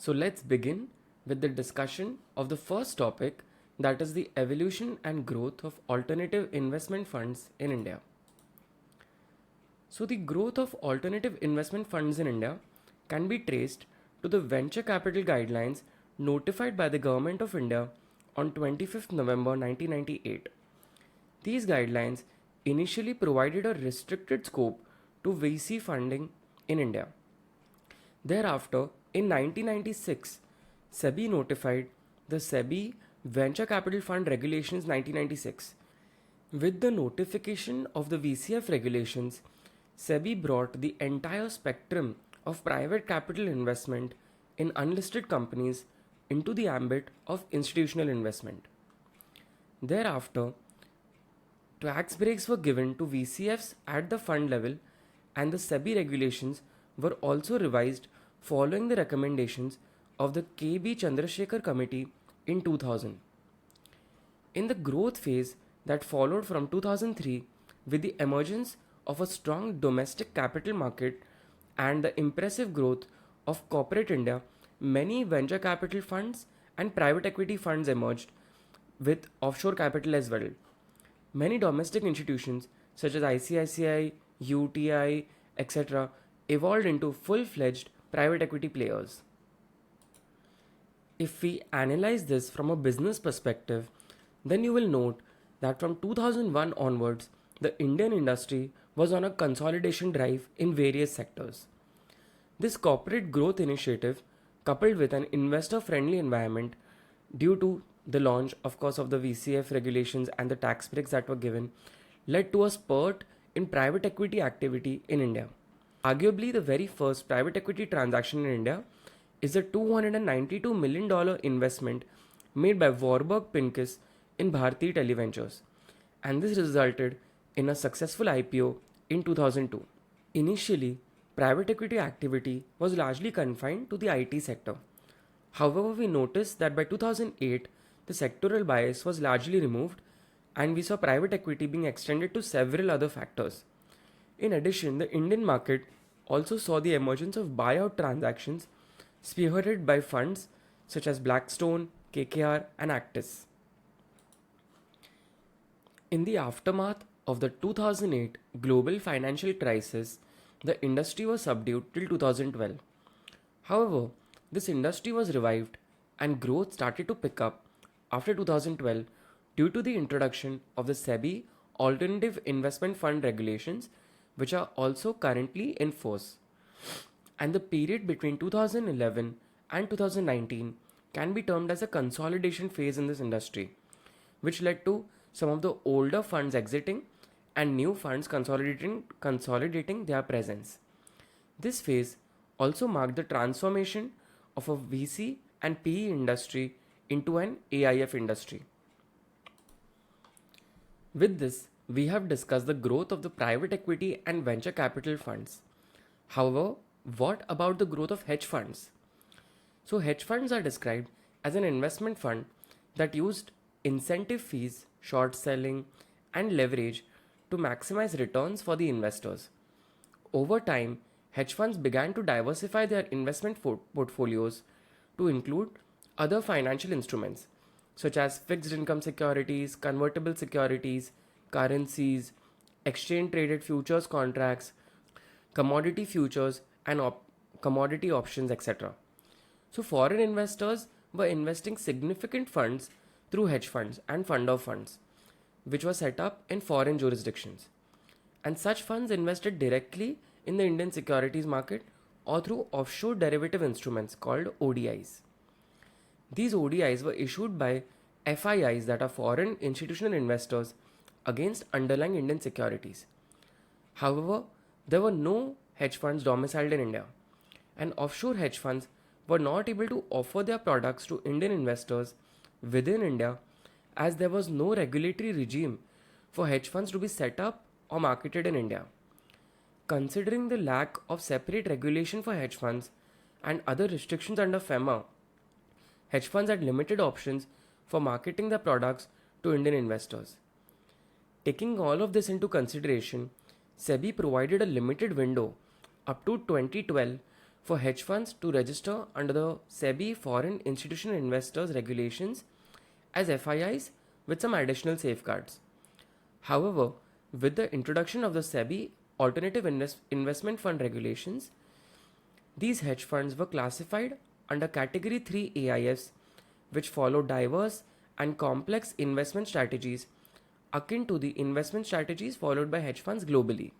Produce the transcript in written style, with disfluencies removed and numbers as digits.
So let's begin with the discussion of the first topic, that is the evolution and growth of alternative investment funds in India. So the growth of alternative investment funds in India can be traced to the venture capital guidelines notified by the Government of India on 25th November 1998. These guidelines initially provided a restricted scope to VC funding in India. Thereafter, in 1996, SEBI notified the SEBI Venture Capital Fund Regulations 1996. With the notification of the VCF regulations, SEBI brought the entire spectrum of private capital investment in unlisted companies into the ambit of institutional investment. Thereafter, tax breaks were given to VCFs at the fund level, and the SEBI regulations were also revised following the recommendations of the K.B. Chandrasekhar Committee in 2000. In the growth phase that followed from 2003, with the emergence of a strong domestic capital market and the impressive growth of corporate India, many venture capital funds and private equity funds emerged with offshore capital as well. Many domestic institutions such as ICICI, UTI, etc., evolved into full fledged private equity players. If we analyze this from a business perspective, then you will note that from 2001 onwards, the Indian industry was on a consolidation drive in various sectors. This corporate growth initiative, coupled with an investor friendly environment due to the launch, of course, of the VCF regulations and the tax breaks that were given, led to a spurt in private equity activity in India. Arguably, the very first private equity transaction in India is a $292 million investment made by Warburg Pincus in Bharti Televentures, and this resulted in a successful IPO in 2002. Initially, private equity activity was largely confined to the IT sector. However, we noticed that by 2008, the sectoral bias was largely removed, and we saw private equity being extended to several other factors. In addition, the Indian market also saw the emergence of buyout transactions spearheaded by funds such as Blackstone, KKR, and Actis. In the aftermath of the 2008 global financial crisis, the industry was subdued till 2012. However, this industry was revived and growth started to pick up after 2012 due to the introduction of the SEBI Alternative Investment Fund regulations, which are also currently in force. And the period between 2011 and 2019 can be termed as a consolidation phase in this industry, which led to some of the older funds exiting and new funds consolidating their presence. This phase also marked the transformation of a VC and PE industry into an AIF industry. With this, we have discussed the growth of the private equity and venture capital funds. However, what about the growth of hedge funds? So, hedge funds are described as an investment fund that used incentive fees, short selling, and leverage to maximize returns for the investors. Over time, hedge funds began to diversify their investment portfolios to include other financial instruments such as fixed income securities, convertible securities, currencies, exchange traded futures contracts, commodity futures, and commodity options, etc. So, foreign investors were investing significant funds through hedge funds and fund of funds, which were set up in foreign jurisdictions. And such funds invested directly in the Indian securities market or through offshore derivative instruments called ODIs. These ODIs were issued by FIIs, that are foreign institutional investors, against underlying Indian securities. However, there were no hedge funds domiciled in India, and offshore hedge funds were not able to offer their products to Indian investors within India, as there was no regulatory regime for hedge funds to be set up or marketed in India. Considering the lack of separate regulation for hedge funds and other restrictions under FEMA, hedge funds had limited options for marketing their products to Indian investors. Taking all of this into consideration, SEBI provided a limited window up to 2012 for hedge funds to register under the SEBI Foreign Institutional Investors Regulations as FIIs with some additional safeguards. However, with the introduction of the SEBI Alternative Investment Fund Regulations, these hedge funds were classified under Category 3 AIFs, which follow diverse and complex investment strategies akin to the investment strategies followed by hedge funds globally.